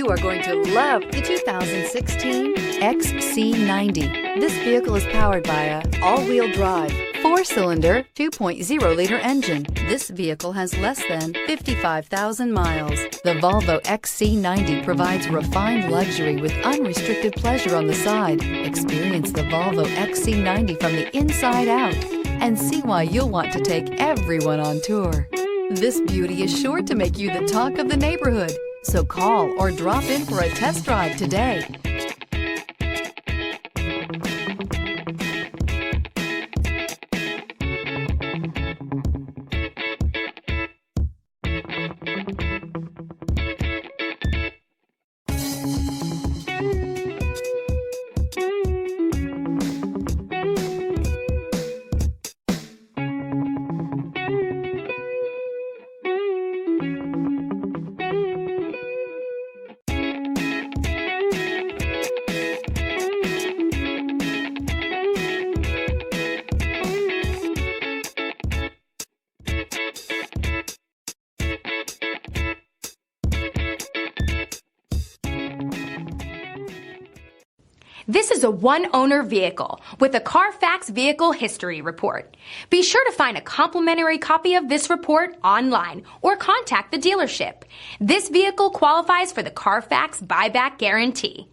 You are going to love the 2016 XC90. This vehicle is powered by a all-wheel drive, 4-cylinder, 2.0-liter engine. This vehicle has less than 55,000 miles. The Volvo XC90 provides refined luxury with unrestricted pleasure on the side. Experience the Volvo XC90 from the inside out and see why you'll want to take everyone on tour. This beauty is sure to make you the talk of the neighborhood. So call or drop in for a test drive today. This is a one-owner vehicle with a CARFAX Vehicle History Report. Be sure to find a complimentary copy of this report online or contact the dealership. This vehicle qualifies for the CARFAX Buyback Guarantee.